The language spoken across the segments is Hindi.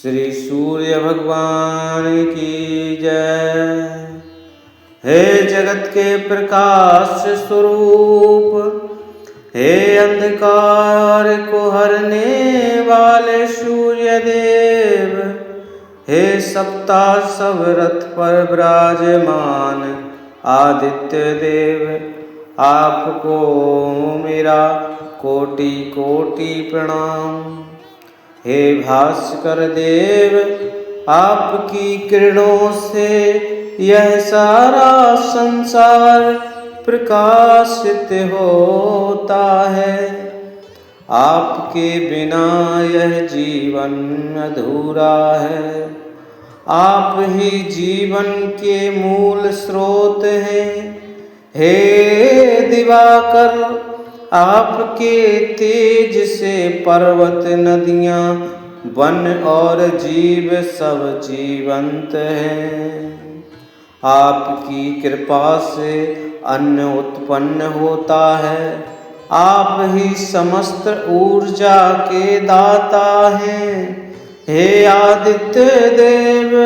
श्री सूर्य भगवान की जय। हे जगत के प्रकाश स्वरूप, हे अंधकार को हरने वाले सूर्य देव, हे सप्ता सब रथ पर विराजमान आदित्य देव, आपको मेरा कोटि कोटि प्रणाम। हे भास्कर देव, आपकी किरणों से यह सारा संसार प्रकाशित होता है। आपके बिना यह जीवन अधूरा है। आप ही जीवन के मूल स्रोत हैं। हे दिवाकर, आपके तेज से पर्वत, नदियाँ, वन और जीव सब जीवंत हैं। आपकी कृपा से अन्न उत्पन्न होता है। आप ही समस्त ऊर्जा के दाता हैं। हे आदित्य देव,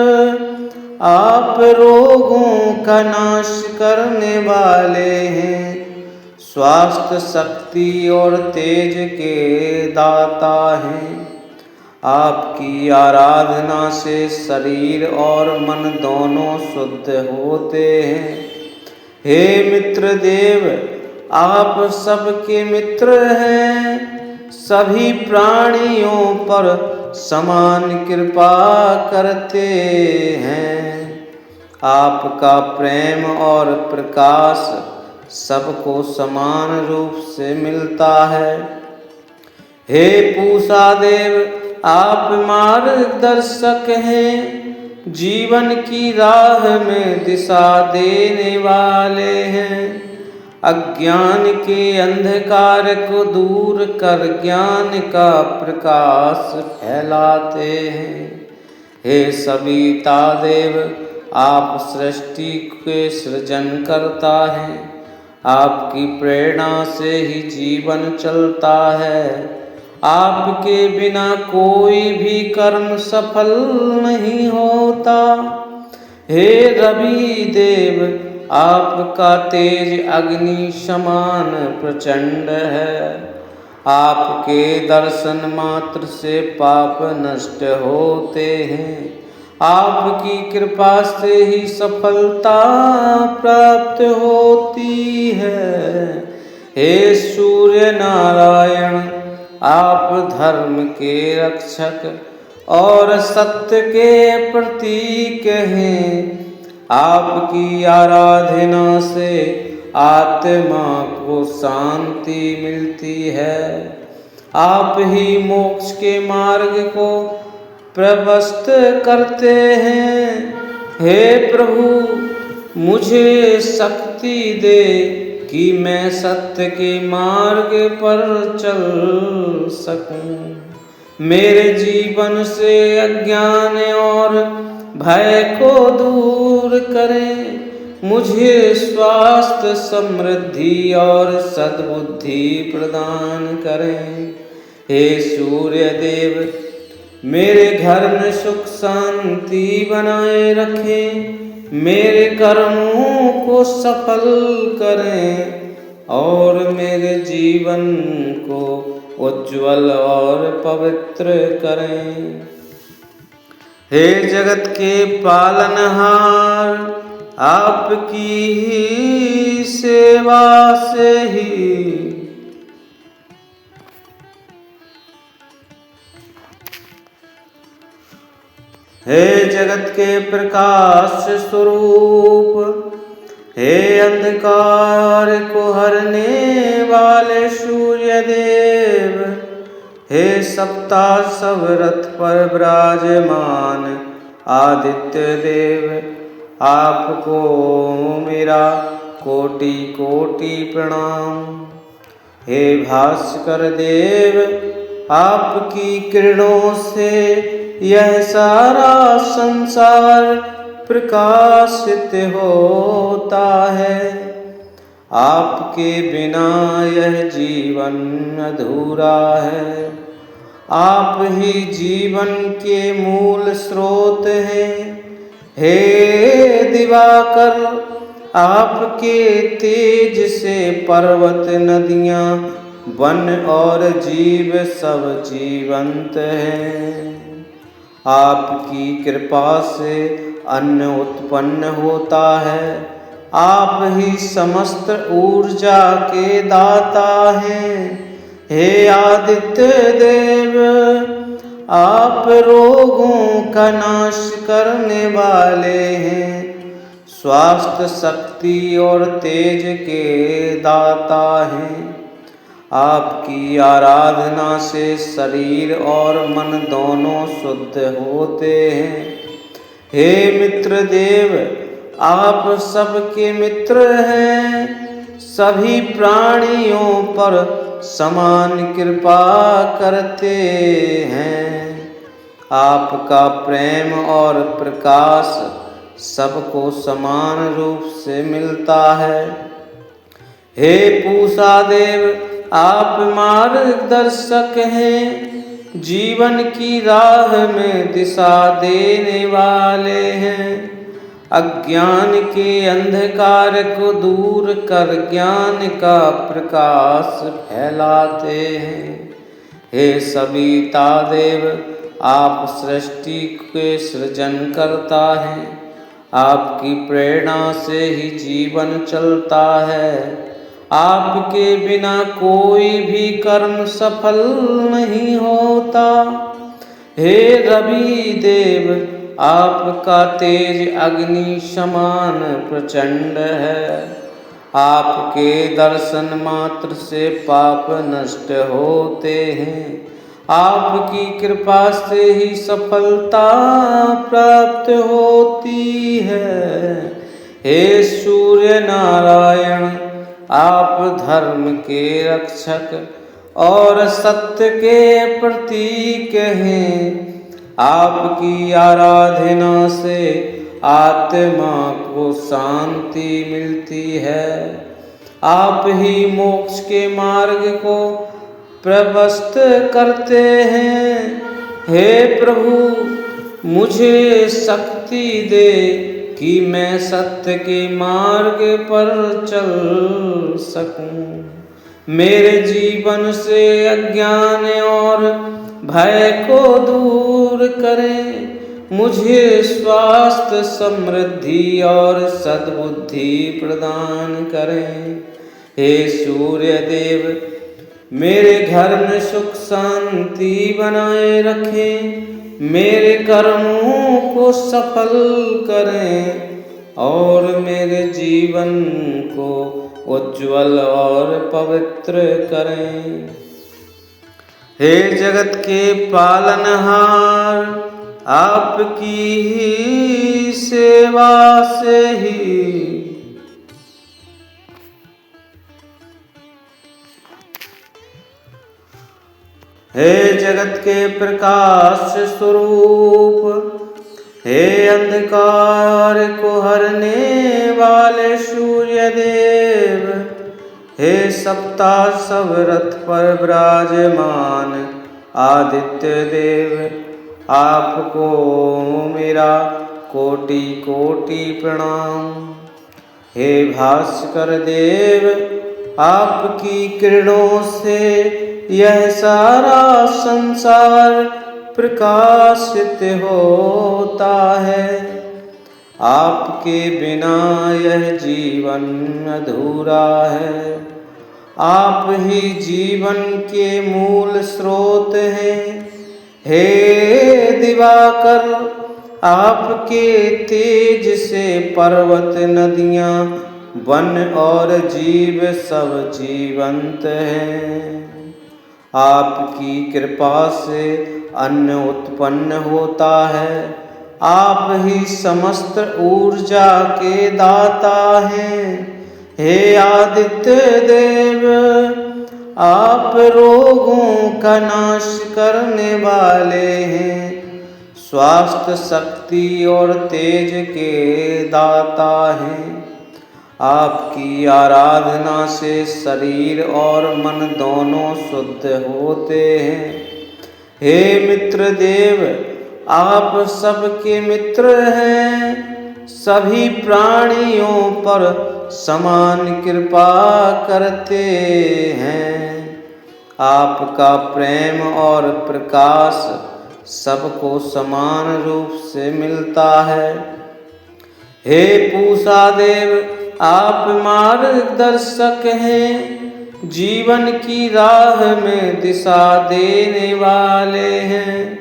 आप रोगों का नाश करने वाले हैं। स्वास्थ्य, शक्ति और तेज के दाता हैं। आपकी आराधना से शरीर और मन दोनों शुद्ध होते हैं। हे मित्र देव, आप सबके मित्र हैं। सभी प्राणियों पर समान कृपा करते हैं। आपका प्रेम और प्रकाश सबको समान रूप से मिलता है। हे पूषा देव, आप मार्गदर्शक हैं। जीवन की राह में दिशा देने वाले हैं। अज्ञान के अंधकार को दूर कर ज्ञान का प्रकाश फैलाते हैं। हे सविता देव, आप सृष्टि के सृजन करता है। आपकी प्रेरणा से ही जीवन चलता है। आपके बिना कोई भी कर्म सफल नहीं होता। हे रवि देव, आपका तेज अग्नि समान प्रचंड है। आपके दर्शन मात्र से पाप नष्ट होते हैं। आपकी कृपा से ही सफलता प्राप्त होती है। हे सूर्य नारायण, आप धर्म के रक्षक और सत्य के प्रतीक हैं। आपकी आराधना से आत्मा को शांति मिलती है। आप ही मोक्ष के मार्ग को प्रशस्त करते हैं। हे प्रभु, मुझे शक्ति दे कि मैं सत्य के मार्ग पर चल सकूं। मेरे जीवन से अज्ञान और भय को दूर करें। मुझे स्वास्थ्य, समृद्धि और सद्बुद्धि प्रदान करें। हे सूर्य देव, मेरे घर में सुख शांति बनाए रखें। मेरे कर्मों को सफल करें और मेरे जीवन को उज्ज्वल और पवित्र करें। हे जगत के पालनहार, आपकी ही सेवा से ही हे जगत के प्रकाश स्वरूप, हे अंधकार को हरने वाले सूर्य देव, हे सप्ता सब रथ पर विराजमान आदित्य देव, आपको मेरा कोटि कोटि प्रणाम। हे भास्कर देव, आपकी किरणों से यह सारा संसार प्रकाशित होता है। आपके बिना यह जीवन अधूरा है। आप ही जीवन के मूल स्रोत हैं। हे दिवाकर, आपके तेज से पर्वत, नदियाँ, वन और जीव सब जीवंत हैं। आपकी कृपा से अन्न उत्पन्न होता है। आप ही समस्त ऊर्जा के दाता हैं। हे आदित्य देव, आप रोगों का नाश करने वाले हैं। स्वास्थ्य, शक्ति और तेज के दाता हैं। आपकी आराधना से शरीर और मन दोनों शुद्ध होते हैं। हे मित्र देव, आप सबके मित्र हैं। सभी प्राणियों पर समान कृपा करते हैं। आपका प्रेम और प्रकाश सबको समान रूप से मिलता है। हे पूषा देव, आप मार्गदर्शक हैं। जीवन की राह में दिशा देने वाले हैं। अज्ञान के अंधकार को दूर कर ज्ञान का प्रकाश फैलाते हैं। हे सविता देव, आप सृष्टि के सृजन करता है। आपकी प्रेरणा से ही जीवन चलता है। आपके बिना कोई भी कर्म सफल नहीं होता। हे रवि देव, आपका तेज अग्नि समान प्रचंड है। आपके दर्शन मात्र से पाप नष्ट होते हैं। आपकी कृपा से ही सफलता प्राप्त होती है। हे सूर्य नारायण, आप धर्म के रक्षक और सत्य के प्रतीक हैं। आपकी आराधना से आत्मा को शांति मिलती है। आप ही मोक्ष के मार्ग को प्रशस्त करते हैं। हे प्रभु, मुझे शक्ति दे कि मैं सत्य के मार्ग पर चल सकूं। मेरे जीवन से अज्ञान और भय को दूर करें। मुझे स्वास्थ्य, समृद्धि और सद्बुद्धि प्रदान करें। हे सूर्य देव, मेरे घर में सुख शांति बनाए रखें। मेरे कर्मों को सफल करें और मेरे जीवन को उज्ज्वल और पवित्र करें। हे जगत के पालनहार, आपकी ही सेवा से ही हे जगत के प्रकाश स्वरूप, हे अंधकार को हरने वाले सूर्य देव, हे सप्ताश्व रथ पर विराजमान आदित्य देव, आपको मेरा कोटि कोटि प्रणाम। हे भास्कर देव, आपकी किरणों से यह सारा संसार प्रकाशित होता है। आपके बिना यह जीवन अधूरा है। आप ही जीवन के मूल स्रोत हैं। हे दिवाकर, आपके तेज से पर्वत, नदियाँ, वन और जीव सब जीवंत हैं। आपकी कृपा से अन्न उत्पन्न होता है। आप ही समस्त ऊर्जा के दाता हैं। हे आदित्य देव, आप रोगों का नाश करने वाले हैं। स्वास्थ्य, शक्ति और तेज के दाता हैं। आपकी आराधना से शरीर और मन दोनों शुद्ध होते हैं। हे मित्र देव, आप सबके मित्र हैं, सभी प्राणियों पर समान कृपा करते हैं। आपका प्रेम और प्रकाश सबको समान रूप से मिलता है। हे पूषा देव, आप मार्गदर्शक हैं, जीवन की राह में दिशा देने वाले हैं।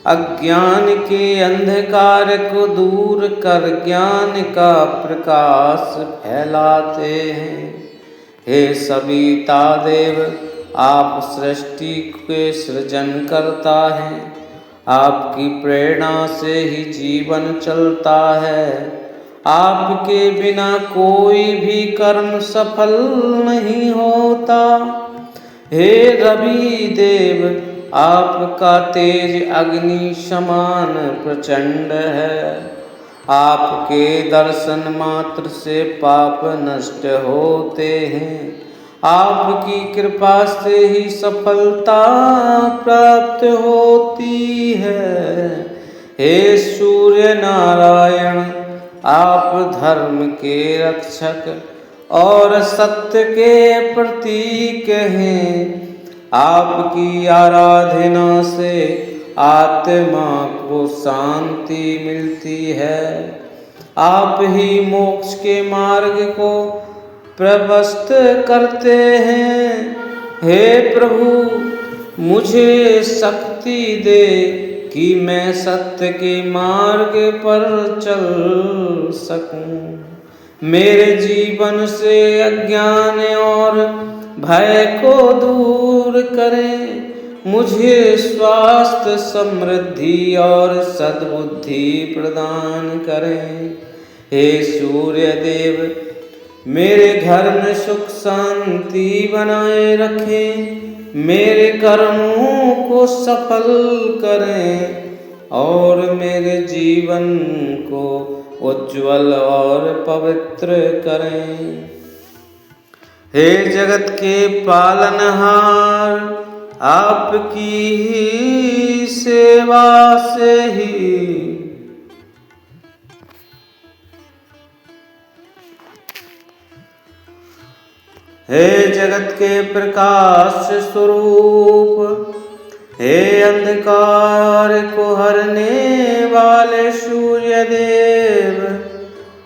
अज्ञान के अंधकार को दूर कर ज्ञान का प्रकाश फैलाते हैं। हे सविता देव, आप सृष्टि के सृजन करता है, आपकी प्रेरणा से ही जीवन चलता है। आपके बिना कोई भी कर्म सफल नहीं होता। हे रवि देव, आपका तेज अग्नि समान प्रचंड है। आपके दर्शन मात्र से पाप नष्ट होते हैं। आपकी कृपा से ही सफलता प्राप्त होती है। हे सूर्य नारायण, आप धर्म के रक्षक और सत्य के प्रतीक हैं। आपकी आराधना से आत्मा को शांति मिलती है। आप ही मोक्ष के मार्ग को प्रशस्त करते हैं। हे प्रभु, मुझे शक्ति दे कि मैं सत्य के मार्ग पर चल सकूं। मेरे जीवन से अज्ञान और भय को दूर करें। मुझे स्वास्थ्य, समृद्धि और सद्बुद्धि प्रदान करें। हे सूर्य देव, मेरे घर में सुख शांति बनाए रखें। मेरे कर्मों को सफल करें और मेरे जीवन को उज्ज्वल और पवित्र करें। हे जगत के पालनहार, आपकी ही सेवा से ही हे जगत के प्रकाश स्वरूप, हे अंधकार को हरने वाले सूर्य देव,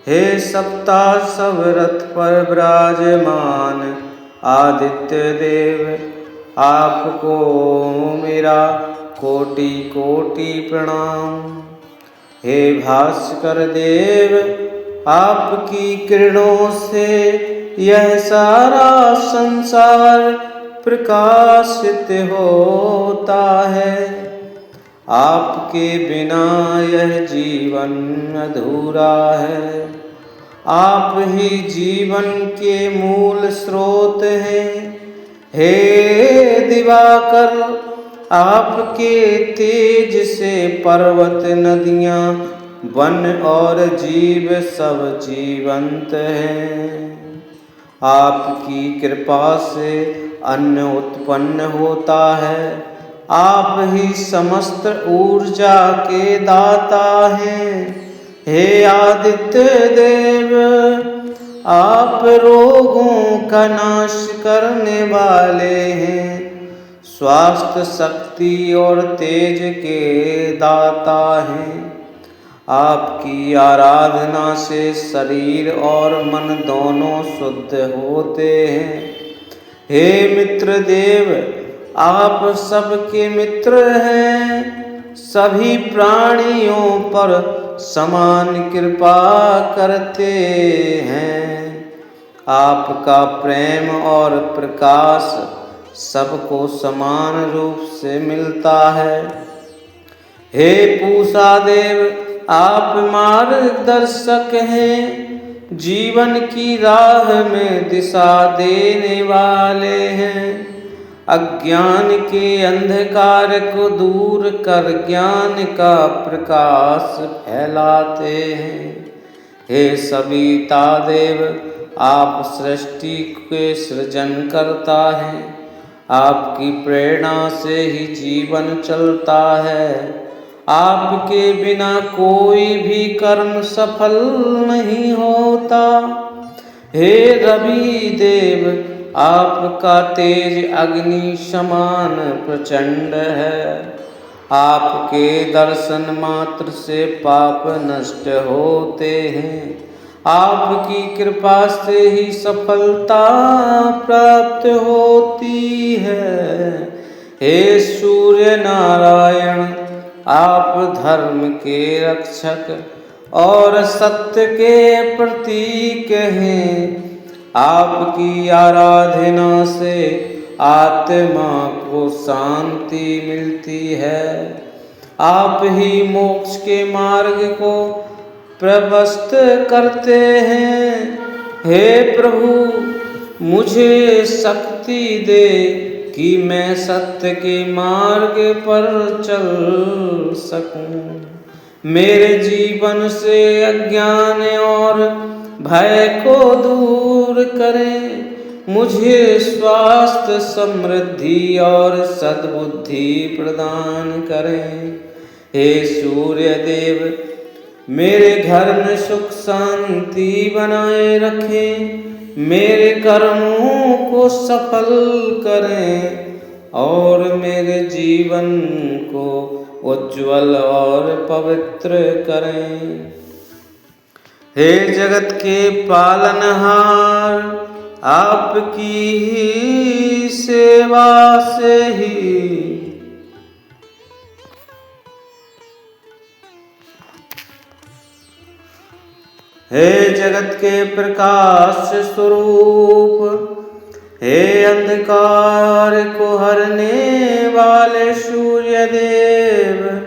हे सप्ताह सब रथ पर विराजमान आदित्य देव, आपको मेरा कोटि कोटि प्रणाम। हे भास्कर देव, आपकी किरणों से यह सारा संसार प्रकाशित होता है। आपके बिना यह जीवन अधूरा है। आप ही जीवन के मूल स्रोत हैं। हे दिवाकर, आपके तेज से पर्वत, नदियाँ, वन और जीव सब जीवंत हैं। आपकी कृपा से अन्न उत्पन्न होता है। आप ही समस्त ऊर्जा के दाता हैं। हे आदित्य देव, आप रोगों का नाश करने वाले हैं। स्वास्थ्य, शक्ति और तेज के दाता हैं। आपकी आराधना से शरीर और मन दोनों शुद्ध होते हैं। हे मित्र देव, आप सबके मित्र हैं, सभी प्राणियों पर समान कृपा करते हैं। आपका प्रेम और प्रकाश सबको समान रूप से मिलता है। हे पूषा देव, आप मार्गदर्शक हैं, जीवन की राह में दिशा देने वाले हैं। अज्ञान के अंधकार को दूर कर ज्ञान का प्रकाश फैलाते हैं। हे सविता देव, आप सृष्टि के सृजन करता है, आपकी प्रेरणा से ही जीवन चलता है। आपके बिना कोई भी कर्म सफल नहीं होता। हे रवि देव, आपका तेज अग्नि समान प्रचंड है। आपके दर्शन मात्र से पाप नष्ट होते हैं। आपकी कृपा से ही सफलता प्राप्त होती है। हे सूर्य नारायण, आप धर्म के रक्षक और सत्य के प्रतीक हैं। आपकी आराधना से आत्मा को शांति मिलती है। आप ही मोक्ष के मार्ग को प्रशस्त करते हैं। हे प्रभु, मुझे शक्ति दे कि मैं सत्य के मार्ग पर चल सकूं। मेरे जीवन से अज्ञान और भय को दूर करें। मुझे स्वास्थ्य, समृद्धि और सद्बुद्धि प्रदान करें। हे सूर्य देव, मेरे घर में सुख शांति बनाए रखें। मेरे कर्मों को सफल करें और मेरे जीवन को उज्ज्वल और पवित्र करें। हे जगत के पालनहार, आपकी ही सेवा से ही हे जगत के प्रकाश स्वरूप, हे अंधकार को हरने वाले सूर्य देव,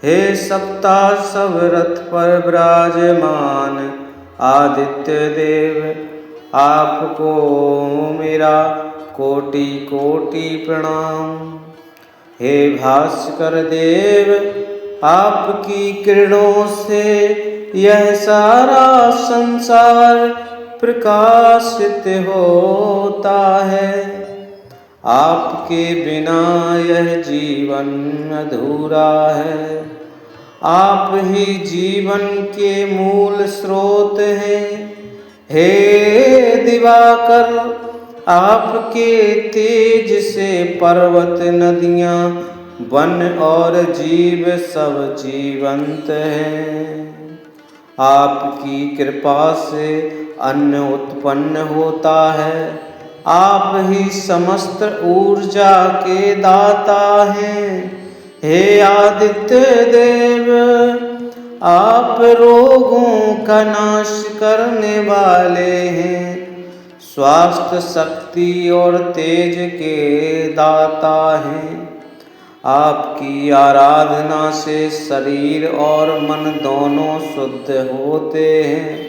हे सप्ताह सब रथ पर विराजमान आदित्य देव, आपको मेरा कोटि कोटि प्रणाम। हे भास्कर देव, आपकी किरणों से यह सारा संसार प्रकाशित होता है। आपके बिना यह जीवन अधूरा है। आप ही जीवन के मूल स्रोत हैं। हे दिवाकर, आपके तेज से पर्वत, नदियाँ, वन और जीव सब जीवंत हैं। आपकी कृपा से अन्न उत्पन्न होता है। आप ही समस्त ऊर्जा के दाता हैं। हे आदित्य देव, आप रोगों का नाश करने वाले हैं। स्वास्थ्य, शक्ति और तेज के दाता हैं। आपकी आराधना से शरीर और मन दोनों शुद्ध होते हैं।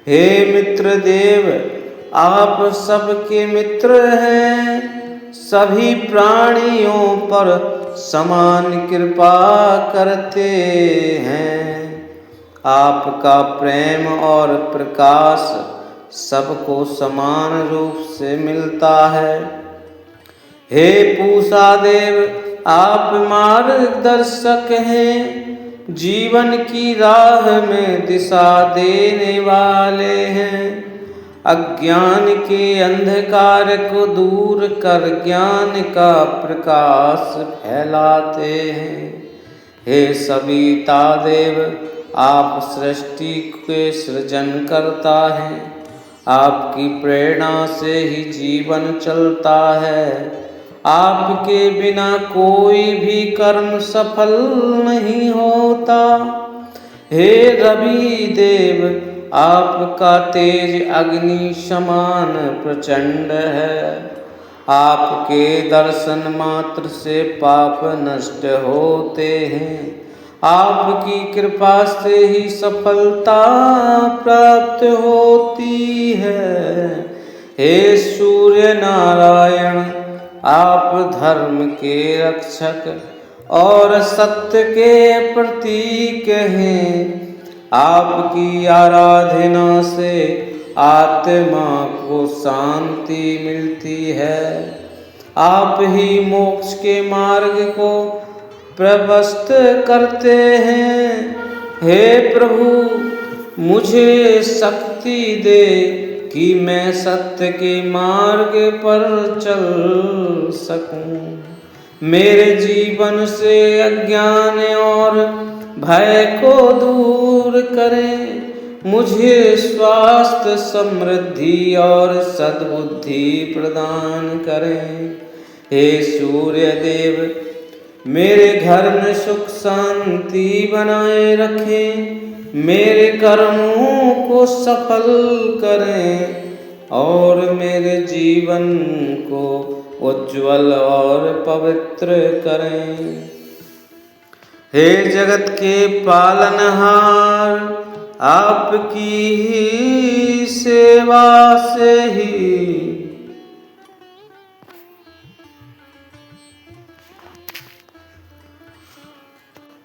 हे मित्र देव, आप सबके मित्र हैं। सभी प्राणियों पर समान कृपा करते हैं। आपका प्रेम और प्रकाश सबको समान रूप से मिलता है। हे पूषा देव, आप मार्गदर्शक हैं। जीवन की राह में दिशा देने वाले हैं। अज्ञान के अंधकार को दूर कर ज्ञान का प्रकाश फैलाते हैं। हे सविता देव, आप सृष्टि के सृजन करता है। आपकी प्रेरणा से ही जीवन चलता है। आपके बिना कोई भी कर्म सफल नहीं होता। हे रवि देव, आपका तेज अग्नि समान प्रचंड है। आपके दर्शन मात्र से पाप नष्ट होते हैं। आपकी कृपा से ही सफलता प्राप्त होती है। हे सूर्य नारायण, आप धर्म के रक्षक और सत्य के प्रतीक हैं। आपकी आराधना से आत्मा को शांति मिलती है। आप ही मोक्ष के मार्ग को प्रशस्त करते हैं। हे प्रभु मुझे शक्ति दे कि मैं सत्य के मार्ग पर चल सकूं। मेरे जीवन से अज्ञान और भय को दूर करें। मुझे स्वास्थ्य समृद्धि और सद्बुद्धि प्रदान करें। हे सूर्य देव मेरे घर में सुख शांति बनाए रखें। मेरे कर्मों को सफल करें और मेरे जीवन को उज्ज्वल और पवित्र करें। हे जगत के पालनहार आपकी ही सेवा से ही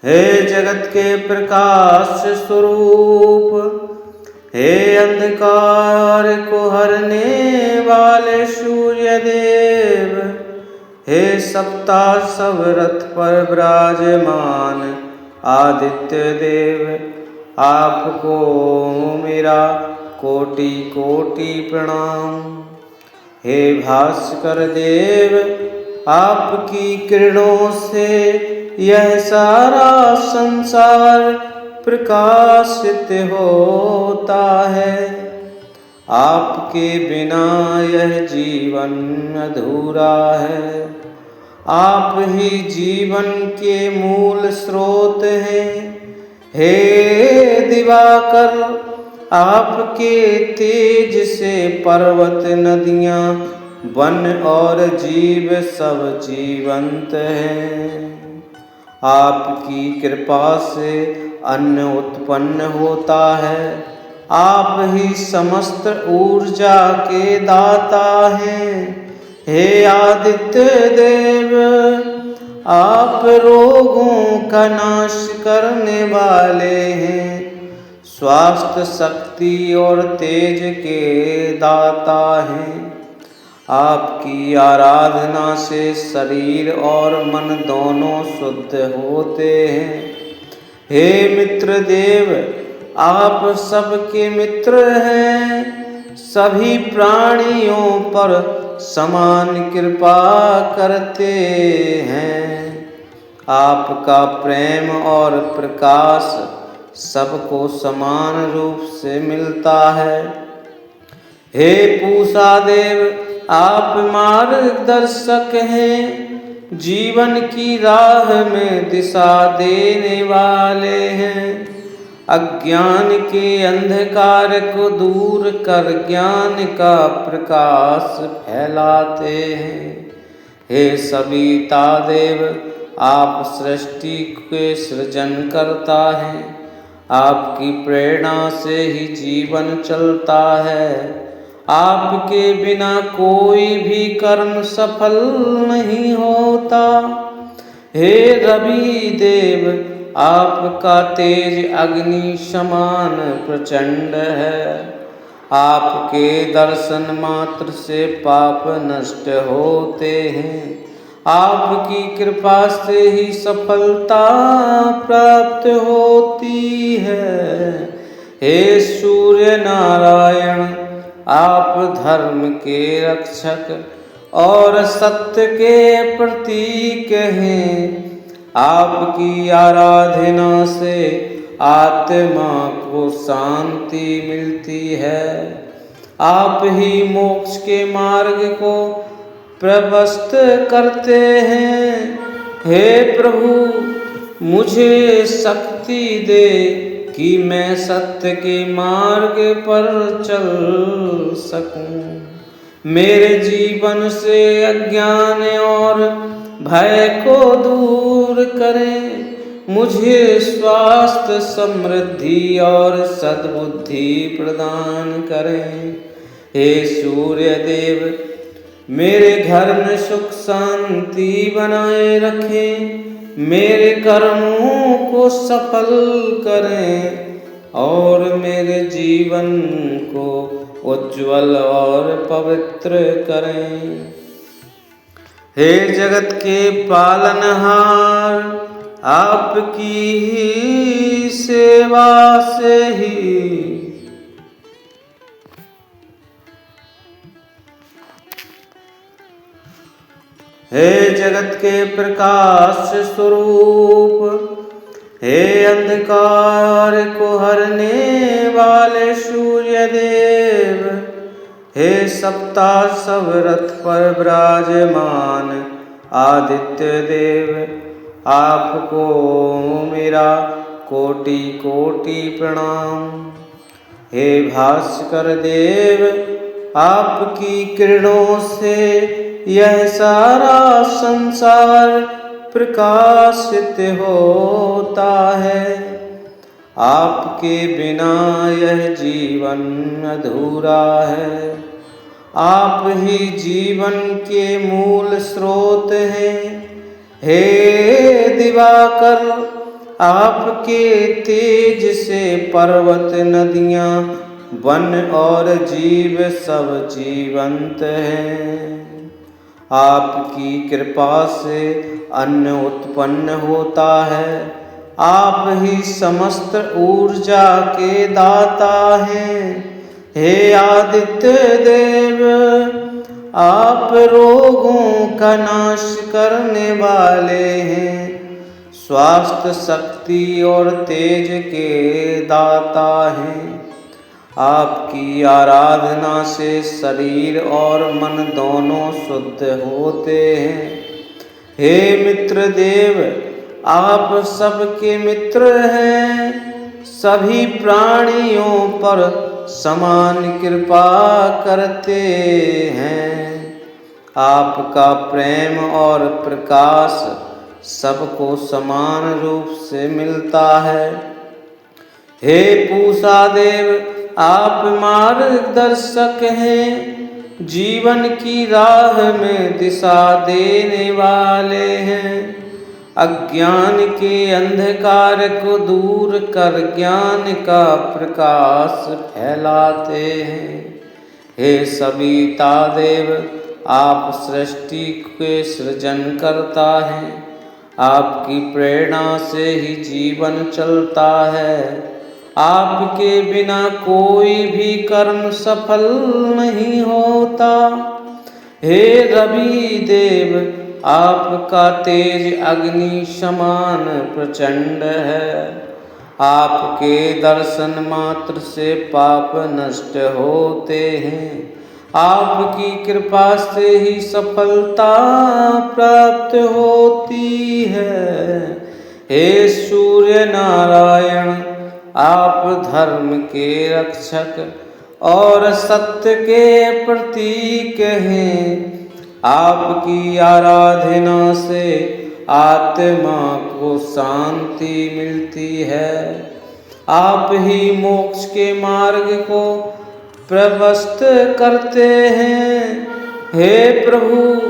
हे जगत के प्रकाश स्वरूप, हे अंधकार को हरने वाले सूर्य देव, हे सप्ताह सब रथ पर विराजमान आदित्य देव, आपको मेरा कोटि कोटि प्रणाम। हे भास्कर देव आपकी किरणों से यह सारा संसार प्रकाशित होता है। आपके बिना यह जीवन अधूरा है। आप ही जीवन के मूल स्रोत हैं। हे दिवाकर आपके तेज से पर्वत नदियाँ वन और जीव सब जीवंत हैं। आपकी कृपा से अन्न उत्पन्न होता है। आप ही समस्त ऊर्जा के दाता हैं। हे आदित्य देव आप रोगों का नाश करने वाले हैं। स्वास्थ्य शक्ति और तेज के दाता हैं। आपकी आराधना से शरीर और मन दोनों शुद्ध होते हैं। हे मित्र देव आप सबके मित्र हैं। सभी प्राणियों पर समान कृपा करते हैं। आपका प्रेम और प्रकाश सबको समान रूप से मिलता है। हे पूषा देव आप मार्गदर्शक हैं। जीवन की राह में दिशा देने वाले हैं। अज्ञान के अंधकार को दूर कर ज्ञान का प्रकाश फैलाते हैं। हे सविता देव आप सृष्टि के सृजन करता है। आपकी प्रेरणा से ही जीवन चलता है। आपके बिना कोई भी कर्म सफल नहीं होता। हे रवि देव आपका तेज अग्नि समान प्रचंड है। आपके दर्शन मात्र से पाप नष्ट होते हैं। आपकी कृपा से ही सफलता प्राप्त होती है। हे सूर्य नारायण आप धर्म के रक्षक और सत्य के प्रतीक हैं। आपकी आराधना से आत्मा को शांति मिलती है। आप ही मोक्ष के मार्ग को प्रशस्त करते हैं। हे प्रभु मुझे शक्ति दे कि मैं सत्य के मार्ग पर चल सकूं। मेरे जीवन से अज्ञान और भय को दूर करें। मुझे स्वास्थ्य समृद्धि और सद्बुद्धि प्रदान करें। हे सूर्य देव मेरे घर में सुख शांति बनाए रखें। मेरे कर्मों को सफल करें और मेरे जीवन को उज्ज्वल और पवित्र करें। हे जगत के पालनहार, आपकी ही सेवा से ही हे जगत के प्रकाश स्वरूप, हे अंधकार को हरने वाले सूर्य देव, हे सप्ता सब रथ पर विराजमान आदित्य देव, आपको मेरा कोटि कोटि प्रणाम। हे भास्कर देव, आपकी किरणों से यह सारा संसार प्रकाशित होता है। आपके बिना यह जीवन अधूरा है। आप ही जीवन के मूल स्रोत हैं। हे दिवाकर, आपके तेज से पर्वत, नदियाँ, वन और जीव सब जीवंत हैं। आपकी कृपा से अन्न उत्पन्न होता है। आप ही समस्त ऊर्जा के दाता हैं। हे आदित्य देव, आप रोगों का नाश करने वाले हैं। स्वास्थ्य, शक्ति और तेज के दाता हैं। आपकी आराधना से शरीर और मन दोनों शुद्ध होते हैं। हे मित्र देव, आप सबके मित्र हैं। सभी प्राणियों पर समान कृपा करते हैं। आपका प्रेम और प्रकाश सबको समान रूप से मिलता है। हे पूषा देव, आप मार्गदर्शक हैं। जीवन की राह में दिशा देने वाले हैं। अज्ञान के अंधकार को दूर कर ज्ञान का प्रकाश फैलाते हैं। हे सविता देव, आप सृष्टि के सृजन करता है। आपकी प्रेरणा से ही जीवन चलता है। आपके बिना कोई भी कर्म सफल नहीं होता। हे रवि देव, आपका तेज अग्नि समान प्रचंड है। आपके दर्शन मात्र से पाप नष्ट होते हैं। आपकी कृपा से ही सफलता प्राप्त होती है। हे सूर्य नारायण, आप धर्म के रक्षक और सत्य के प्रतीक हैं। आपकी आराधना से आत्मा को शांति मिलती है। आप ही मोक्ष के मार्ग को प्रशस्त करते हैं। हे प्रभु,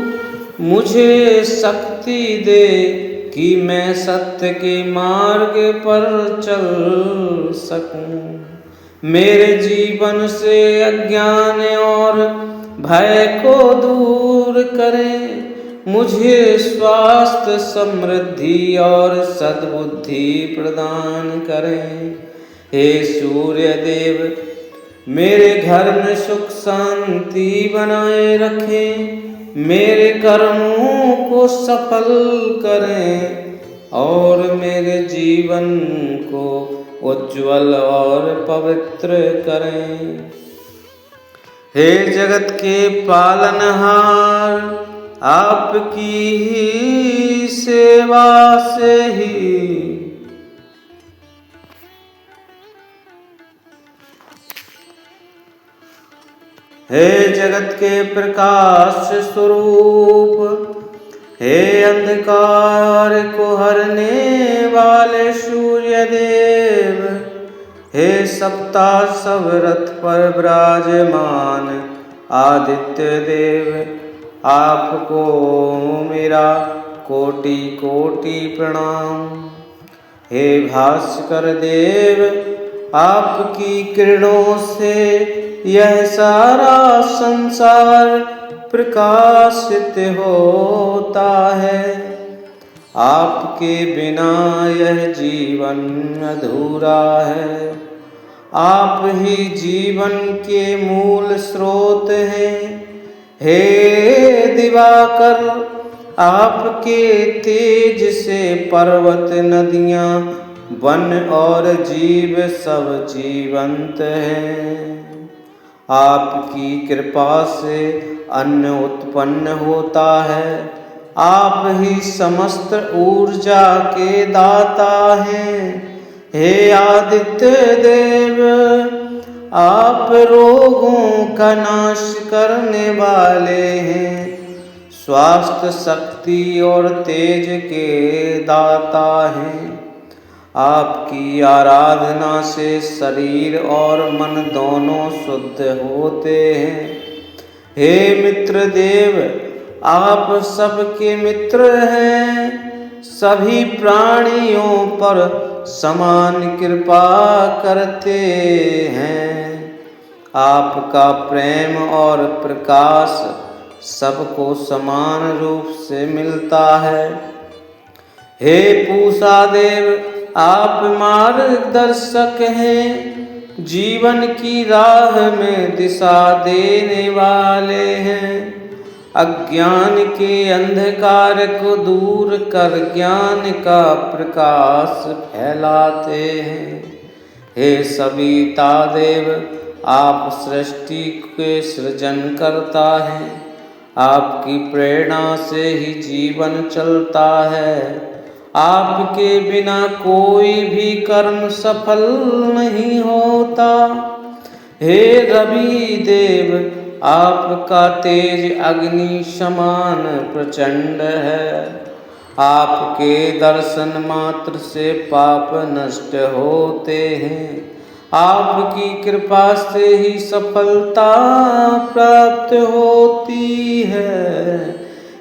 मुझे शक्ति दे कि मैं सत्य के मार्ग पर चल सकूं। मेरे जीवन से अज्ञान और भय को दूर करें। मुझे स्वास्थ्य, समृद्धि और सद्बुद्धि प्रदान करें। हे सूर्य देव, मेरे घर में सुख शांति बनाए रखें। मेरे कर्मों को सफल करें और मेरे जीवन को उज्ज्वल और पवित्र करें। हे जगत के पालनहार, आपकी ही सेवा से ही हे जगत के प्रकाश स्वरूप, हे अंधकार को हरने वाले सूर्य देव, हे सप्ता सब रथ पर विराजमान आदित्य देव, आपको मेरा कोटि कोटि प्रणाम। हे भास्कर देव, आपकी किरणों से यह सारा संसार प्रकाशित होता है। आपके बिना यह जीवन अधूरा है। आप ही जीवन के मूल स्रोत हैं। हे दिवाकर, आपके तेज से पर्वत, नदियाँ, वन और जीव सब जीवंत हैं। आपकी कृपा से अन्न उत्पन्न होता है। आप ही समस्त ऊर्जा के दाता हैं। हे आदित्य देव, आप रोगों का नाश करने वाले हैं। स्वास्थ्य, शक्ति और तेज के दाता हैं। आपकी आराधना से शरीर और मन दोनों शुद्ध होते हैं। हे मित्र देव, आप सबके मित्र हैं। सभी प्राणियों पर समान कृपा करते हैं। आपका प्रेम और प्रकाश सबको समान रूप से मिलता है। हे पूषा देव, आप मार्गदर्शक हैं। जीवन की राह में दिशा देने वाले हैं। अज्ञान के अंधकार को दूर कर ज्ञान का प्रकाश फैलाते हैं। हे सविता देव, आप सृष्टि के सृजन करता है। आपकी प्रेरणा से ही जीवन चलता है। आपके बिना कोई भी कर्म सफल नहीं होता। हे रवि देव, आपका तेज अग्नि समान प्रचंड है। आपके दर्शन मात्र से पाप नष्ट होते हैं। आपकी कृपा से ही सफलता प्राप्त होती है।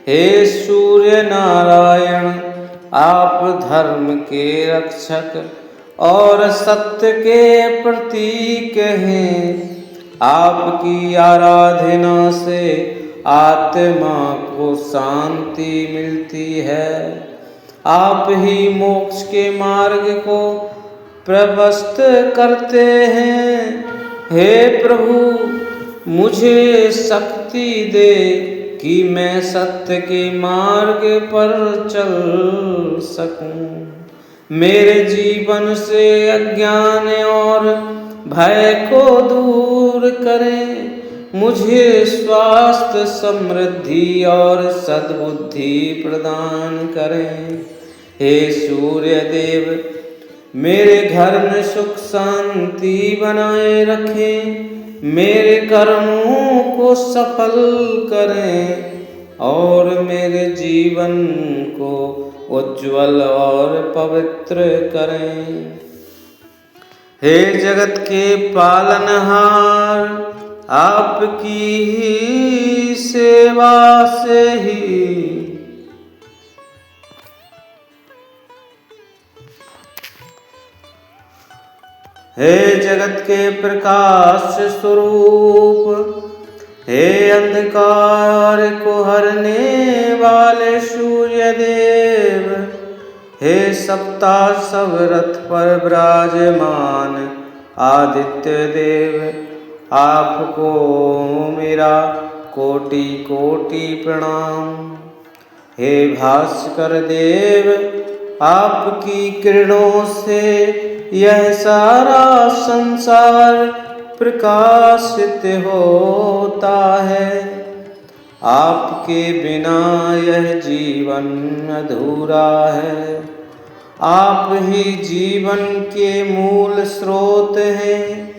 हे सूर्य नारायण, आप धर्म के रक्षक और सत्य के प्रतीक हैं। आपकी आराधना से आत्मा को शांति मिलती है। आप ही मोक्ष के मार्ग को प्रशस्त करते हैं। हे प्रभु, मुझे शक्ति दे कि मैं सत्य के मार्ग पर चल सकूं। मेरे जीवन से अज्ञान और भय को दूर करें। मुझे स्वास्थ्य, समृद्धि और सद्बुद्धि प्रदान करें। हे सूर्य देव, मेरे घर में सुख शांति बनाए रखें। मेरे कर्मों को सफल करें और मेरे जीवन को उज्ज्वल और पवित्र करें। हे जगत के पालनहार, आपकी ही सेवा से ही हे जगत के प्रकाश स्वरूप, हे अंधकार को हरने वाले सूर्य देव, हे सप्ताश्व रथ पर विराजमान आदित्य देव, आपको मेरा कोटि कोटि प्रणाम। हे भास्कर देव, आपकी किरणों से यह सारा संसार प्रकाशित होता है। आपके बिना यह जीवन अधूरा है। आप ही जीवन के मूल स्रोत हैं।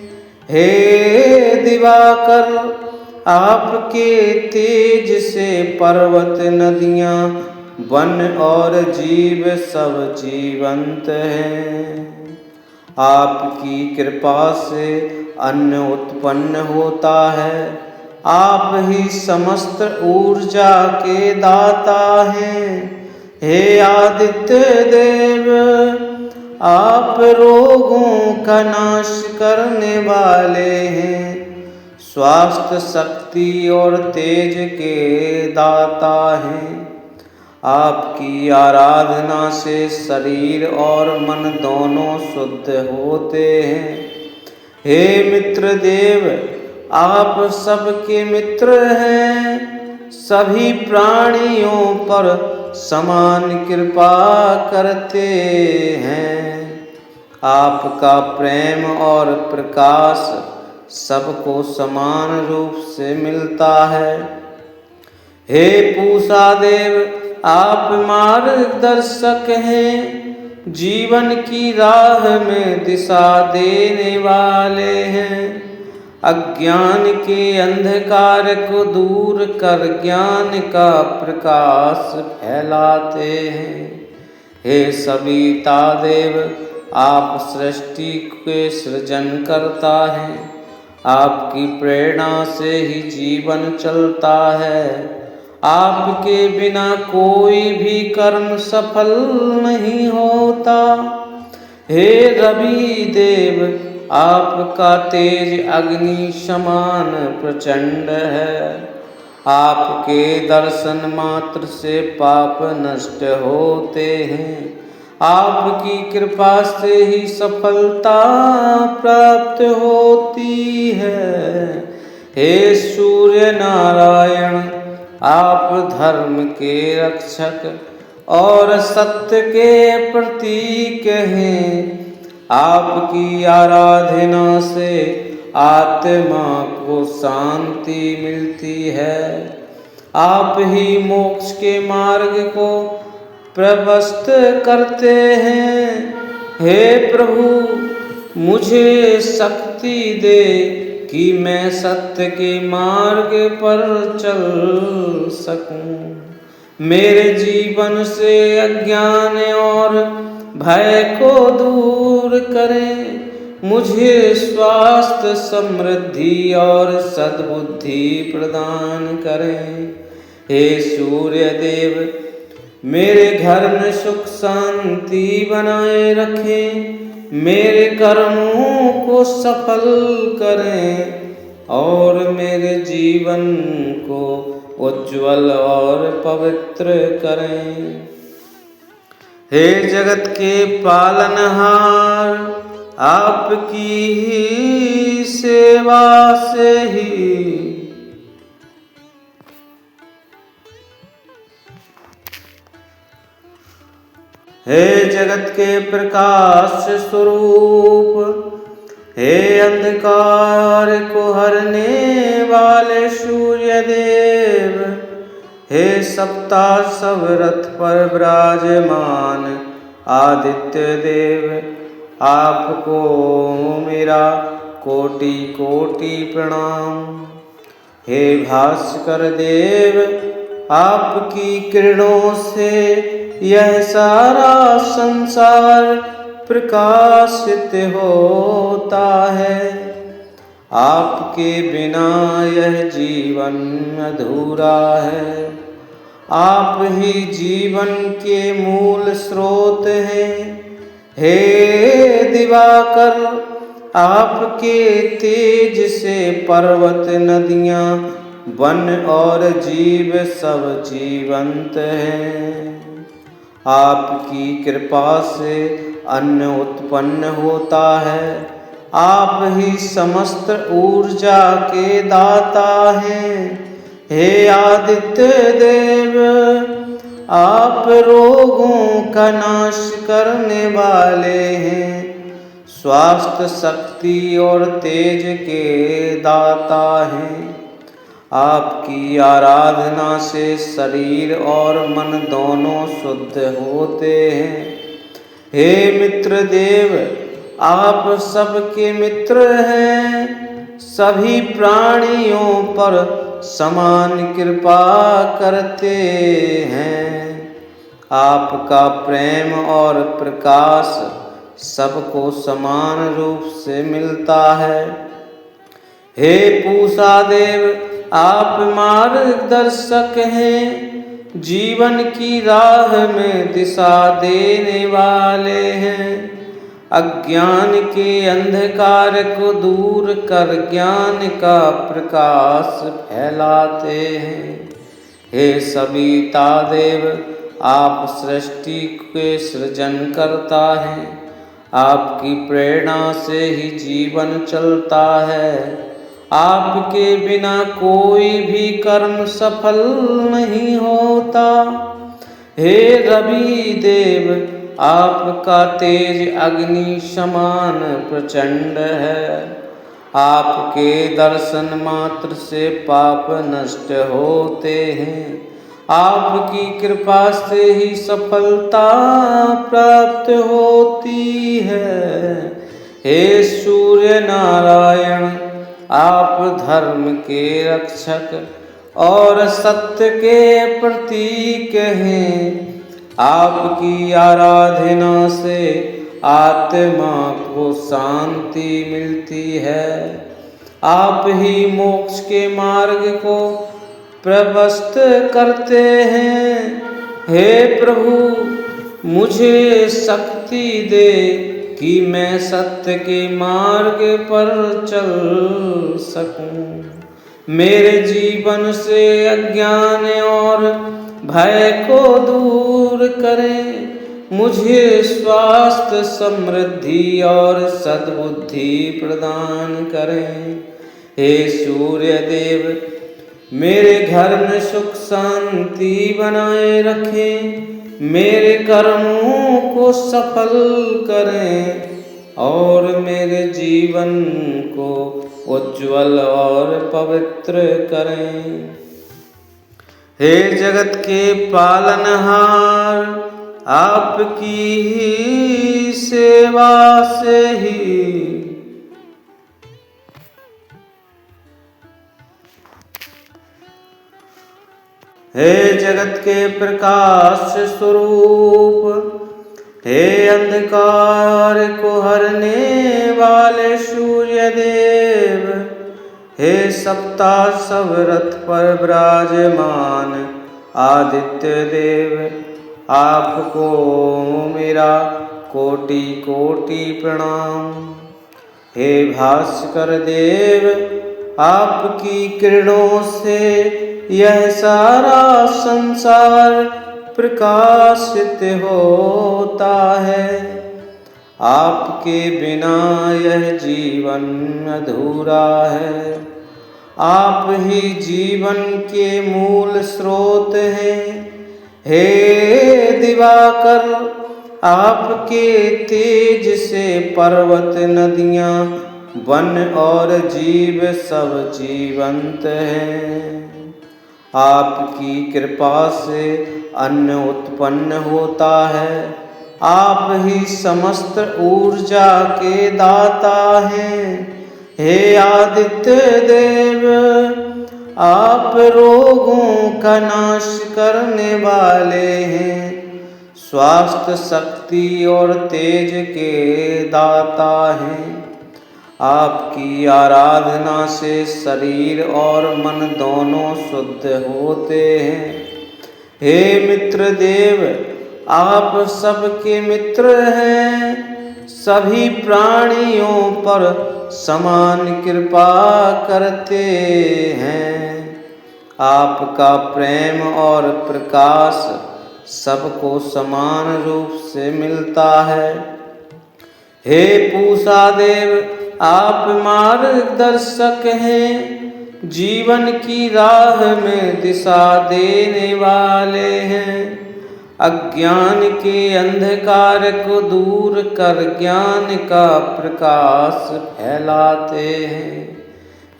हे दिवाकर, आपके तेज से पर्वत, नदियाँ, वन और जीव सब जीवंत हैं। आपकी कृपा से अन्न उत्पन्न होता है। आप ही समस्त ऊर्जा के दाता हैं। हे आदित्य देव, आप रोगों का नाश करने वाले हैं। स्वास्थ्य, शक्ति और तेज के दाता हैं। आपकी आराधना से शरीर और मन दोनों शुद्ध होते हैं। हे मित्र देव, आप सबके मित्र हैं, सभी प्राणियों पर समान कृपा करते हैं। आपका प्रेम और प्रकाश सबको समान रूप से मिलता है। हे पूषा देव, आप मार्गदर्शक हैं, जीवन की राह में दिशा देने वाले हैं। अज्ञान के अंधकार को दूर कर ज्ञान का प्रकाश फैलाते हैं। हे सविता देव, आप सृष्टि के सृजन करता है। आपकी प्रेरणा से ही जीवन चलता है। आपके बिना कोई भी कर्म सफल नहीं होता। हे रवि देव, आपका तेज अग्नि समान प्रचंड है। आपके दर्शन मात्र से पाप नष्ट होते हैं। आपकी कृपा से ही सफलता प्राप्त होती है। हे सूर्य नारायण, आप धर्म के रक्षक और सत्य के प्रतीक हैं। आपकी आराधना से आत्मा को शांति मिलती है। आप ही मोक्ष के मार्ग को प्रशस्त करते हैं। हे प्रभु, मुझे शक्ति दे कि मैं सत्य के मार्ग पर चल सकूं। मेरे जीवन से अज्ञान और भय को दूर करें। मुझे स्वास्थ्य, समृद्धि और सद्बुद्धि प्रदान करें। हे सूर्य देव, मेरे घर में सुख शांति बनाए रखें। मेरे कर्मों को सफल करें और मेरे जीवन को उज्ज्वल और पवित्र करें। हे जगत के पालनहार, आपकी ही सेवा से ही हे जगत के प्रकाश स्वरूप, हे अंधकार को हरने वाले सूर्य देव, हे सप्ताह सब रथ पर विराजमान आदित्य देव, आपको मेरा कोटि कोटि प्रणाम। हे भास्कर देव, आपकी किरणों से यह सारा संसार प्रकाशित होता है। आपके बिना यह जीवन अधूरा है। आप ही जीवन के मूल स्रोत हैं। हे दिवाकर, आपके तेज से पर्वत, नदियाँ, वन और जीव सब जीवंत हैं। आपकी कृपा से अन्न उत्पन्न होता है। आप ही समस्त ऊर्जा के दाता हैं। हे आदित्य देव, आप रोगों का नाश करने वाले हैं। स्वास्थ्य, शक्ति और तेज के दाता हैं। आपकी आराधना से शरीर और मन दोनों शुद्ध होते हैं। हे मित्र देव, आप सबके मित्र हैं, सभी प्राणियों पर समान कृपा करते हैं। आपका प्रेम और प्रकाश सबको समान रूप से मिलता है। हे पूषा देव, आप मार्गदर्शक हैं, जीवन की राह में दिशा देने वाले हैं। अज्ञान के अंधकार को दूर कर ज्ञान का प्रकाश फैलाते हैं। हे सविता देव, आप सृष्टि के सृजन करता है, आपकी प्रेरणा से ही जीवन चलता है। आपके बिना कोई भी कर्म सफल नहीं होता। हे रवि देव, आपका तेज अग्नि समान प्रचंड है। आपके दर्शन मात्र से पाप नष्ट होते हैं। आपकी कृपा से ही सफलता प्राप्त होती है। हे सूर्य नारायण, आप धर्म के रक्षक और सत्य के प्रतीक हैं। आपकी आराधना से आत्मा को शांति मिलती है। आप ही मोक्ष के मार्ग को प्रशस्त करते हैं। हे प्रभु, मुझे शक्ति दे कि मैं सत्य के मार्ग पर चल सकूं। मेरे जीवन से अज्ञान और भय को दूर करें। मुझे स्वास्थ्य, समृद्धि और सद्बुद्धि प्रदान करें। हे सूर्य देव, मेरे घर में सुख शांति बनाए रखें। मेरे कर्मों को सफल करें और मेरे जीवन को उज्ज्वल और पवित्र करें। हे जगत के पालनहार, आपकी ही सेवा से ही हे जगत के प्रकाश स्वरूप, हे अंधकार को हरने वाले सूर्य देव, हे सप्ता सब रथ पर विराजमान आदित्य देव, आपको मेरा कोटि कोटि प्रणाम। हे भास्कर देव, आपकी किरणों से यह सारा संसार प्रकाशित होता है। आपके बिना यह जीवन अधूरा है। आप ही जीवन के मूल स्रोत हैं। हे दिवाकर, आपके तेज से पर्वत, नदियाँ, वन और जीव सब जीवंत हैं। आपकी कृपा से अन्न उत्पन्न होता है। आप ही समस्त ऊर्जा के दाता हैं। हे आदित्य देव, आप रोगों का नाश करने वाले हैं। स्वास्थ्य, शक्ति और तेज के दाता हैं। आपकी आराधना से शरीर और मन दोनों शुद्ध होते हैं। हे मित्र देव, आप सबके मित्र हैं। सभी प्राणियों पर समान कृपा करते हैं। आपका प्रेम और प्रकाश सबको समान रूप से मिलता है। हे पूषा देव, आप मार्गदर्शक हैं। जीवन की राह में दिशा देने वाले हैं। अज्ञान के अंधकार को दूर कर ज्ञान का प्रकाश फैलाते हैं।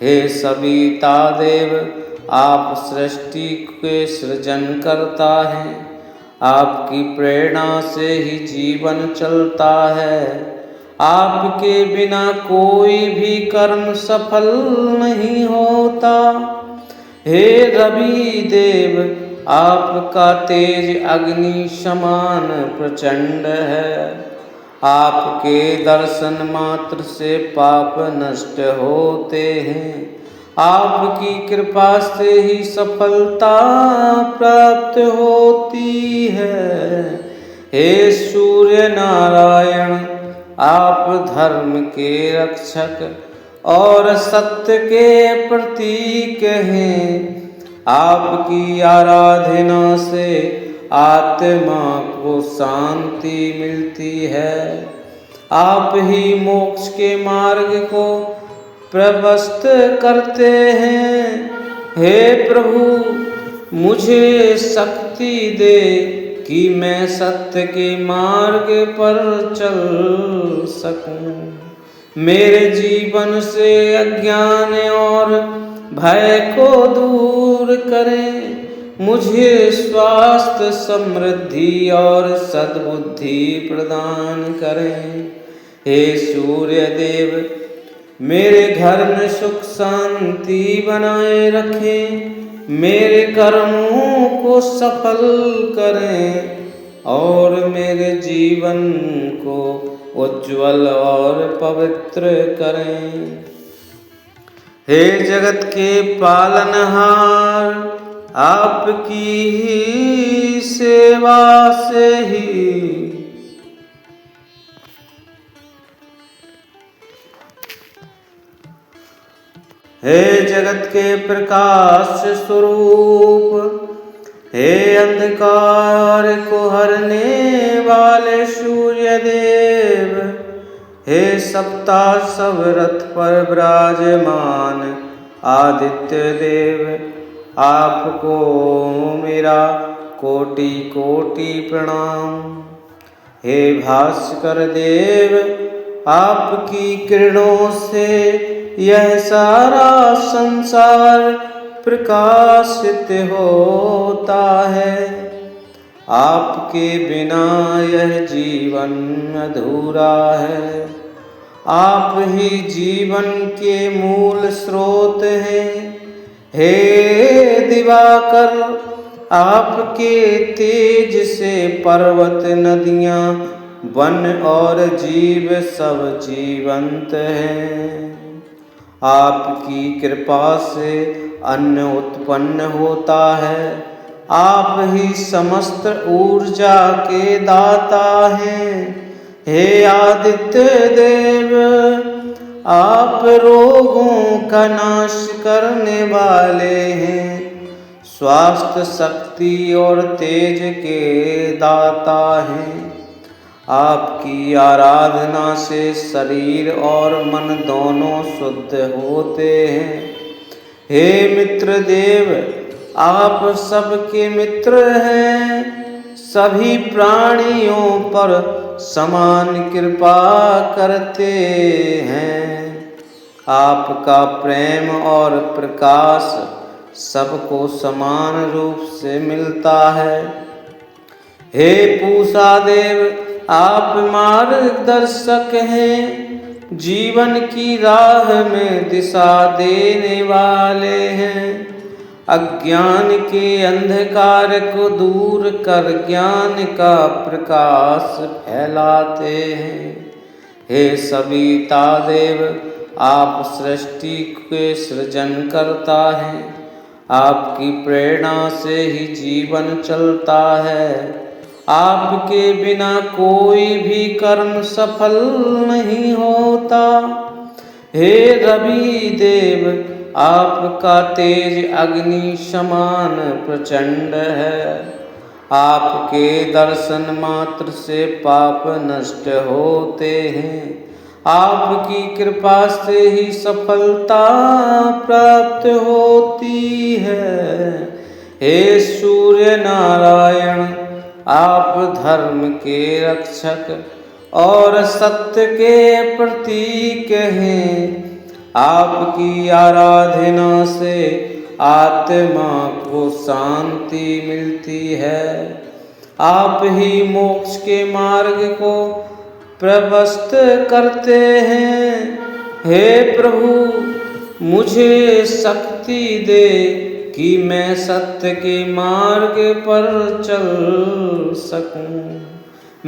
हे सविता देव, आप सृष्टि के सृजन करता है। आपकी प्रेरणा से ही जीवन चलता है। आपके बिना कोई भी कर्म सफल नहीं होता। हे रवि देव, आपका तेज अग्नि समान प्रचंड है। आपके दर्शन मात्र से पाप नष्ट होते हैं। आपकी कृपा से ही सफलता प्राप्त होती है। हे सूर्य नारायण, आप धर्म के रक्षक और सत्य के प्रतीक हैं। आपकी आराधना से आत्मा को शांति मिलती है। आप ही मोक्ष के मार्ग को प्रशस्त करते हैं। हे प्रभु, मुझे शक्ति दे कि मैं सत्य के मार्ग पर चल सकूं। मेरे जीवन से अज्ञान और भय को दूर करें। मुझे स्वास्थ्य, समृद्धि और सद्बुद्धि प्रदान करें। हे सूर्य देव, मेरे घर में सुख शांति बनाए रखें। मेरे कर्मों को सफल करें और मेरे जीवन को उज्ज्वल और पवित्र करें। हे जगत के पालनहार, आपकी ही सेवा से ही हे जगत के प्रकाश स्वरूप, हे अंधकार को हरने वाले सूर्य देव, हे सप्ताह सब रथ पर विराजमान आदित्य देव, आपको मेरा कोटि कोटि प्रणाम। हे भास्कर देव, आपकी किरणों से यह सारा संसार प्रकाशित होता है। आपके बिना यह जीवन अधूरा है। आप ही जीवन के मूल स्रोत हैं। हे दिवाकर, आपके तेज से पर्वत, नदियाँ, वन और जीव सब जीवंत हैं। आपकी कृपा से अन्न उत्पन्न होता है। आप ही समस्त ऊर्जा के दाता हैं। हे आदित्य देव, आप रोगों का नाश करने वाले हैं। स्वास्थ्य, शक्ति और तेज के दाता हैं। आपकी आराधना से शरीर और मन दोनों शुद्ध होते हैं। हे मित्र देव, आप सबके मित्र हैं। सभी प्राणियों पर समान कृपा करते हैं। आपका प्रेम और प्रकाश सबको समान रूप से मिलता है। हे पूषा देव, आप मार्गदर्शक हैं। जीवन की राह में दिशा देने वाले हैं। अज्ञान के अंधकार को दूर कर ज्ञान का प्रकाश फैलाते हैं। हे सविता देव, आप सृष्टि के सृजन करता है। आपकी प्रेरणा से ही जीवन चलता है। आपके बिना कोई भी कर्म सफल नहीं होता। हे रवि देव, आपका तेज अग्नि समान प्रचंड है। आपके दर्शन मात्र से पाप नष्ट होते हैं। आपकी कृपा से ही सफलता प्राप्त होती है। हे सूर्य नारायण, आप धर्म के रक्षक और सत्य के प्रतीक हैं। आपकी आराधना से आत्मा को शांति मिलती है। आप ही मोक्ष के मार्ग को प्रशस्त करते हैं। हे प्रभु, मुझे शक्ति दे कि मैं सत्य के मार्ग पर चल सकूं।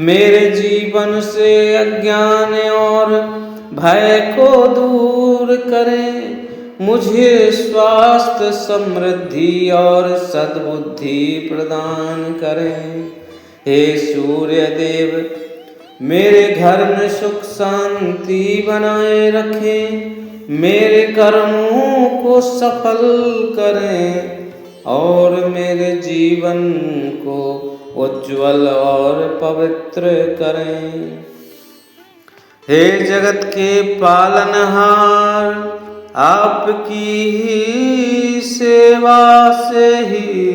मेरे जीवन से अज्ञान और भय को दूर करें। मुझे स्वास्थ्य, समृद्धि और सद्बुद्धि प्रदान करें। हे सूर्य देव, मेरे घर में सुख शांति बनाए रखें, मेरे कर्मों को सफल करें और मेरे जीवन को उज्ज्वल और पवित्र करें। हे जगत के पालनहार, आपकी ही सेवा से ही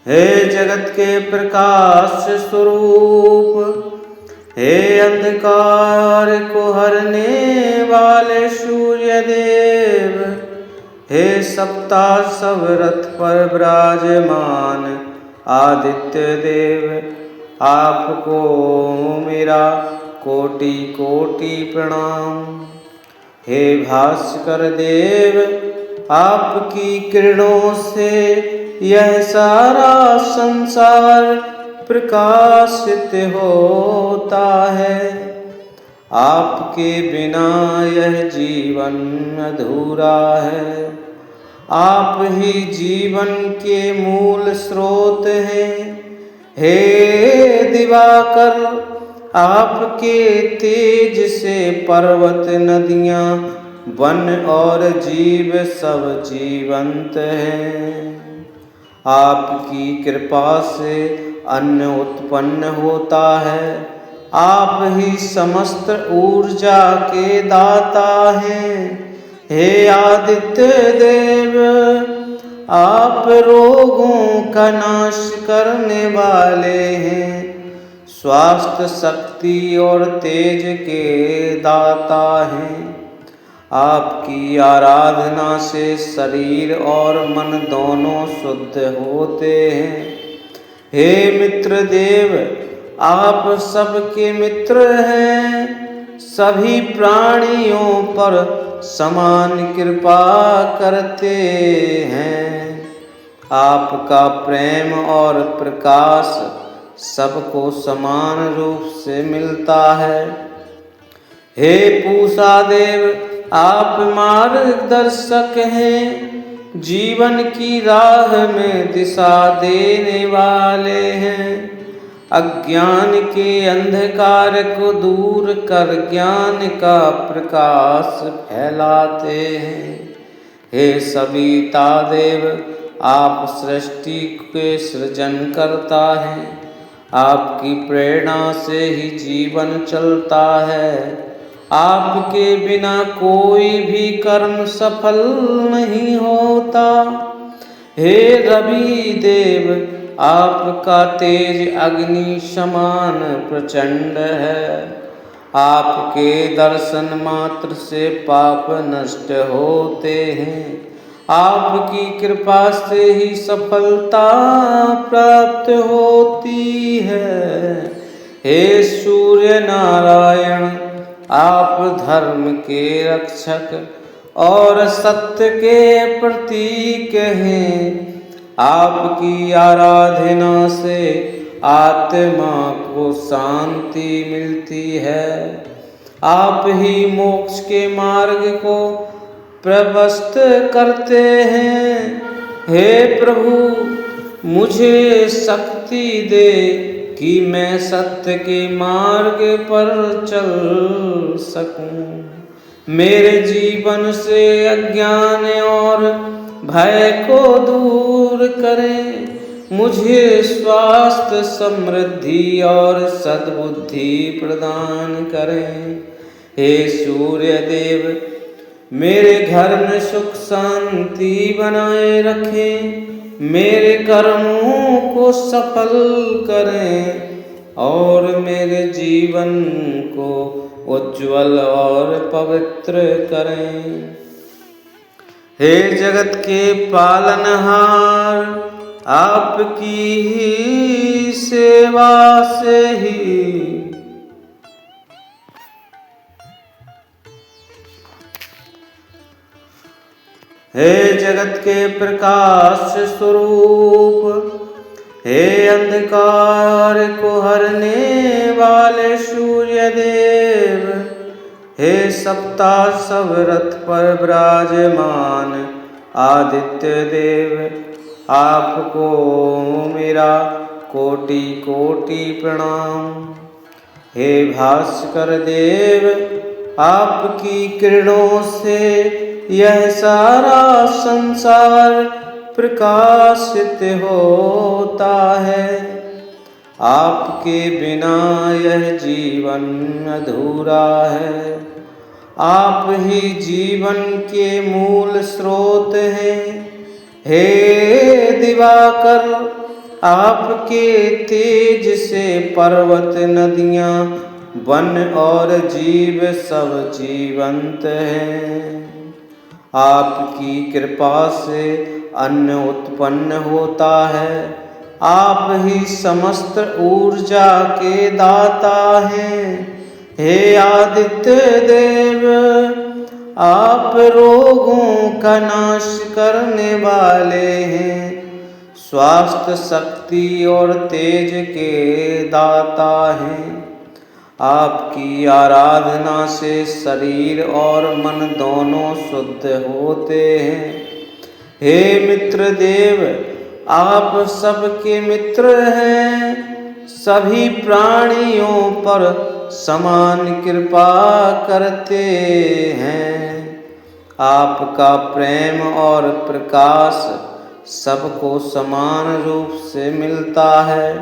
हे जगत के प्रकाश स्वरूप, हे अंधकार को हरने वाले सूर्य देव, हे सप्ताह सब रथ पर विराजमान आदित्य देव, आपको मेरा कोटि कोटि प्रणाम। हे भास्कर देव, आपकी किरणों से यह सारा संसार प्रकाशित होता है। आपके बिना यह जीवन अधूरा है। आप ही जीवन के मूल स्रोत हैं। हे दिवाकर, आपके तेज से पर्वत, नदियाँ, वन और जीव सब जीवंत हैं। आपकी कृपा से अन्न उत्पन्न होता है। आप ही समस्त ऊर्जा के दाता हैं। हे आदित्य देव, आप रोगों का नाश करने वाले हैं। स्वास्थ्य, शक्ति और तेज के दाता हैं। आपकी आराधना से शरीर और मन दोनों शुद्ध होते हैं। हे मित्र देव, आप सबके मित्र हैं। सभी प्राणियों पर समान कृपा करते हैं। आपका प्रेम और प्रकाश सबको समान रूप से मिलता है। हे पूषा देव, आप मार्गदर्शक हैं। जीवन की राह में दिशा देने वाले हैं। अज्ञान के अंधकार को दूर कर ज्ञान का प्रकाश फैलाते हैं। हे सविता देव, आप सृष्टि के सृजन करता है। आपकी प्रेरणा से ही जीवन चलता है। आपके बिना कोई भी कर्म सफल नहीं होता। हे रवि देव, आपका तेज अग्नि समान प्रचंड है। आपके दर्शन मात्र से पाप नष्ट होते हैं। आपकी कृपा से ही सफलता प्राप्त होती है। हे सूर्य नारायण, आप धर्म के रक्षक और सत्य के प्रतीक हैं। आपकी आराधना से आत्मा को शांति मिलती है। आप ही मोक्ष के मार्ग को प्रशस्त करते हैं। हे प्रभु, मुझे शक्ति दे कि मैं सत्य के मार्ग पर चल सकूं। मेरे जीवन से अज्ञान और भय को दूर करें। मुझे स्वास्थ्य, समृद्धि और सद्बुद्धि प्रदान करें। हे सूर्य देव, मेरे घर में सुख शांति बनाए रखें। मेरे कर्मों को सफल करें और मेरे जीवन को उज्ज्वल और पवित्र करें। हे जगत के पालनहार, आपकी ही सेवा से ही हे जगत के प्रकाश स्वरूप, हे अंधकार को हरने वाले सूर्य देव, हे सप्ताह सब रथ पर विराजमान आदित्य देव, आपको मेरा कोटि कोटि प्रणाम। हे भास्कर देव, आपकी किरणों से यह सारा संसार प्रकाशित होता है। आपके बिना यह जीवन अधूरा है। आप ही जीवन के मूल स्रोत हैं। हे दिवाकर, आपके तेज से पर्वत, नदियाँ, वन और जीव सब जीवंत हैं। आपकी कृपा से अन्न उत्पन्न होता है। आप ही समस्त ऊर्जा के दाता हैं। हे आदित्य देव, आप रोगों का नाश करने वाले हैं। स्वास्थ्य, शक्ति और तेज के दाता हैं। आपकी आराधना से शरीर और मन दोनों शुद्ध होते हैं। हे मित्र देव, आप सबके मित्र हैं। सभी प्राणियों पर समान कृपा करते हैं। आपका प्रेम और प्रकाश सबको समान रूप से मिलता है।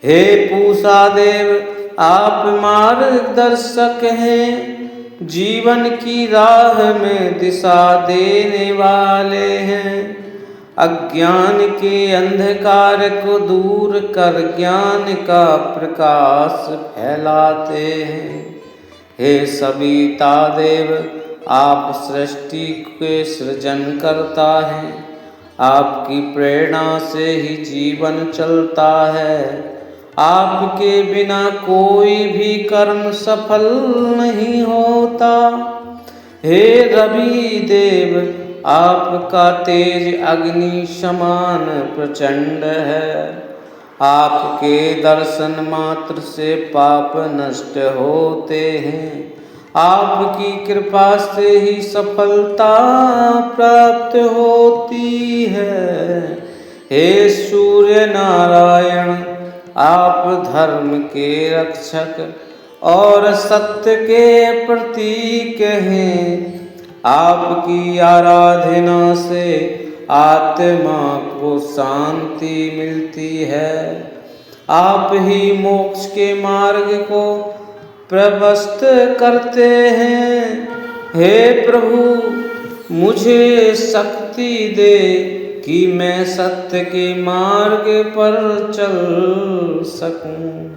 हे पूषा देव, आप मार्गदर्शक हैं। जीवन की राह में दिशा देने वाले हैं। अज्ञान के अंधकार को दूर कर ज्ञान का प्रकाश फैलाते हैं। हे सविता देव, आप सृष्टि के सृजन करता हैं। आपकी प्रेरणा से ही जीवन चलता है। आपके बिना कोई भी कर्म सफल नहीं होता। हे रवि देव, आपका तेज अग्नि समान प्रचंड है। आपके दर्शन मात्र से पाप नष्ट होते हैं। आपकी कृपा से ही सफलता प्राप्त होती है। हे सूर्य नारायण, आप धर्म के रक्षक और सत्य के प्रतीक हैं। आपकी आराधना से आत्मा को शांति मिलती है। आप ही मोक्ष के मार्ग को प्रशस्त करते हैं। हे प्रभु, मुझे शक्ति दे कि मैं सत्य के मार्ग पर चल सकूं।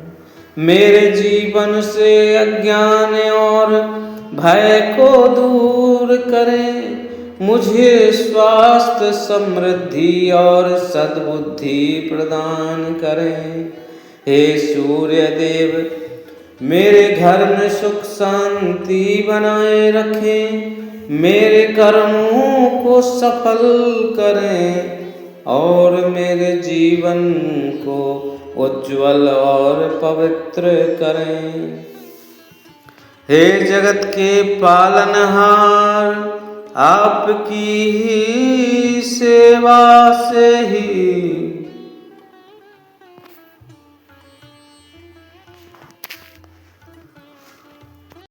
मेरे जीवन से अज्ञान और भय को दूर करें। मुझे स्वास्थ्य, समृद्धि और सद्बुद्धि प्रदान करें। हे सूर्य देव, मेरे घर में सुख शांति बनाए रखें। मेरे कर्मों को सफल करें और मेरे जीवन को उज्ज्वल और पवित्र करें। हे जगत के पालनहार, आपकी ही सेवा से ही